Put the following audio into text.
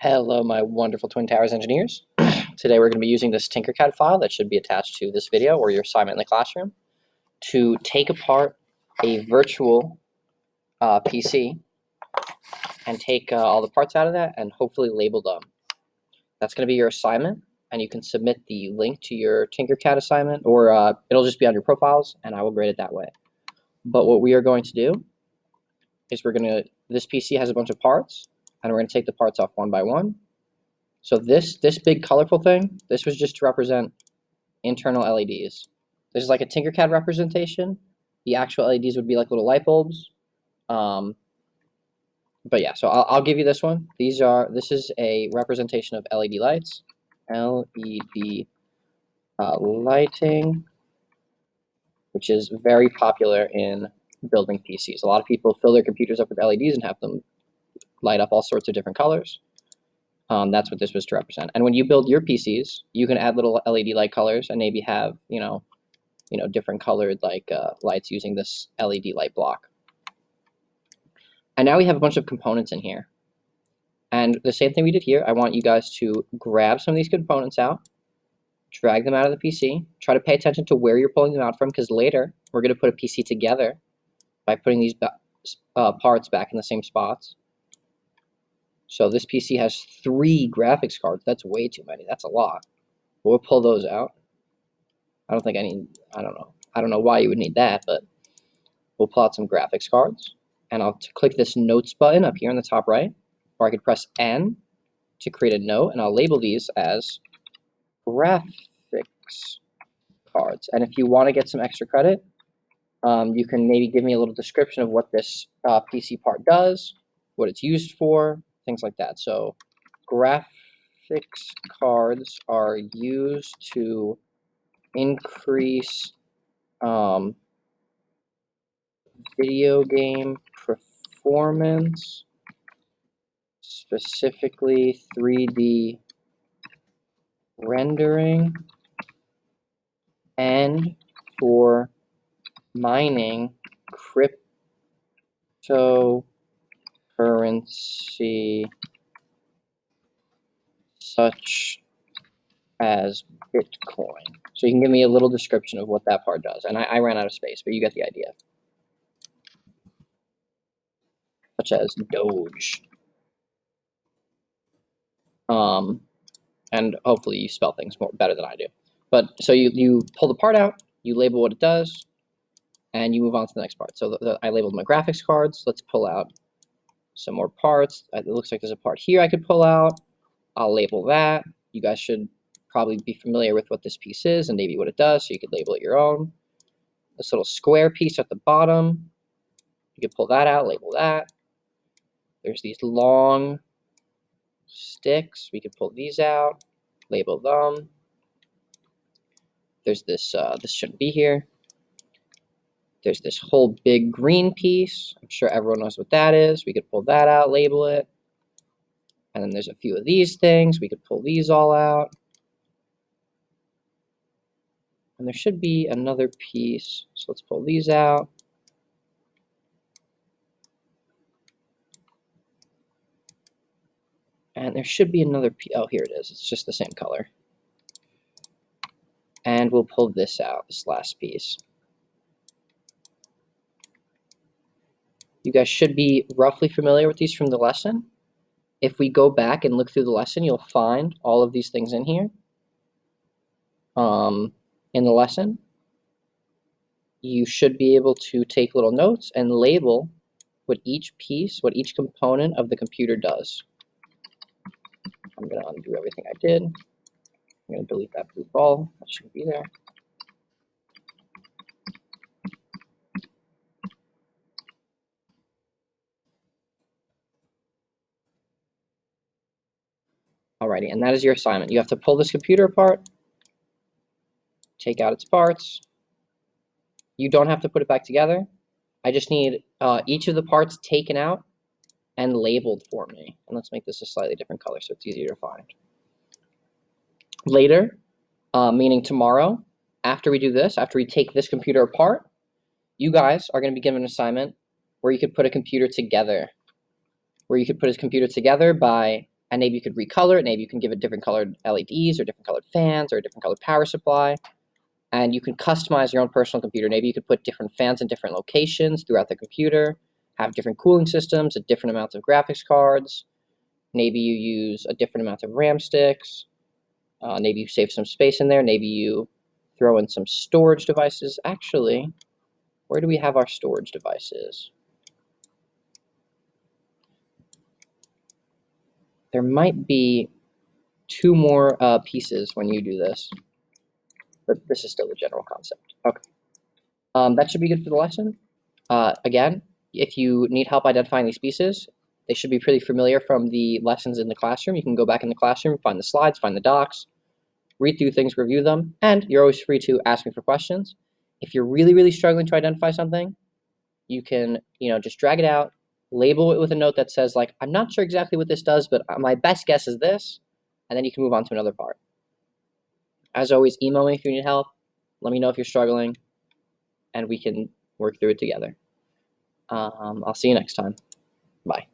Hello, my wonderful Twin Towers engineers. Today we're going to be using this Tinkercad file that should be attached to this video or your assignment in the classroom to take apart a virtual PC and take all the parts out of that and hopefully label them. That's going to be your assignment, and you can submit the link to your Tinkercad assignment, or it'll just be on your profiles, and I will grade it that way. But what we are going to do is this PC has a bunch of parts, and we're going to take the parts off one by one. So this big colorful thing, this was just to represent internal LEDs. This is like a Tinkercad representation. The actual LEDs would be like little light bulbs. But yeah, so I'll give you this one. This is a representation of LED lights. LED lighting, which is very popular in building PCs. A lot of people fill their computers up with LEDs and have them light up all sorts of different colors. That's what this was to represent. And when you build your PCs, you can add little LED light colors and maybe have, different colored lights using this LED light block. And now we have a bunch of components in here. And the same thing we did here, I want you guys to grab some of these components out, drag them out of the PC, try to pay attention to where you're pulling them out from, because later we're going to put a PC together by putting these parts back in the same spots. So this PC has 3 graphics cards. That's way too many. That's a lot. We'll pull those out. I don't know why you would need that, but we'll pull out some graphics cards. And I'll click this notes button up here in the top right, or I could press N to create a note, and I'll label these as graphics cards. And if you want to get some extra credit, you can maybe give me a little description of what this PC part does, what it's used for, things like that. So graphics cards are used to increase video game performance, specifically 3D rendering, and for mining cryptocurrency such as Bitcoin. So you can give me a little description of what that part does. And I ran out of space, but you get the idea. Such as Doge. And hopefully you spell things better than I do. But so you pull the part out, you label what it does, and you move on to the next part. So I labeled my graphics cards. Let's pull out some more parts. It looks like there's a part here I could pull out. I'll label that. You guys should probably be familiar with what this piece is and maybe what it does, so you could label it your own. This little square piece at the bottom, you could pull that out, label that. There's these long sticks. We could pull these out, label them. There's this, this shouldn't be here. There's this whole big green piece. I'm sure everyone knows what that is. We could pull that out, label it. And then there's a few of these things. We could pull these all out. And there should be another piece. So let's pull these out. And there should be another piece. Oh, here it is. It's just the same color. And we'll pull this out, this last piece. You guys should be roughly familiar with these from the lesson. If we go back and look through the lesson, you'll find all of these things in here. In the lesson, you should be able to take little notes and label what each piece, what each component of the computer does. I'm going to undo everything I did. I'm going to delete that blue ball. That shouldn't be there. Alrighty, and that is your assignment. You have to pull this computer apart, take out its parts. You don't have to put it back together. I just need each of the parts taken out and labeled for me. And let's make this a slightly different color so it's easier to find. Later, meaning tomorrow, after we do this, after we take this computer apart, you guys are going to be given an assignment where you could put a computer together. Where you could put a computer together by And maybe you could recolor it. Maybe you can give it different colored LEDs or different colored fans or a different colored power supply. And you can customize your own personal computer. Maybe you could put different fans in different locations throughout the computer, have different cooling systems, a different amounts of graphics cards. Maybe you use a different amount of RAM sticks. Maybe you save some space in there. Maybe you throw in some storage devices. Actually, where do we have our storage devices? There might be 2 more pieces when you do this, but this is still the general concept. Okay. That should be good for the lesson. Again, if you need help identifying these pieces, they should be pretty familiar from the lessons in the classroom. You can go back in the classroom, find the slides, find the docs, read through things, review them, and you're always free to ask me for questions. If you're really, really struggling to identify something, you can, just drag it out, label it with a note that says, like, I'm not sure exactly what this does, but my best guess is this, and then you can move on to another part. As always, email me if you need help. Let me know if you're struggling, and we can work through it together. I'll see you next time. Bye.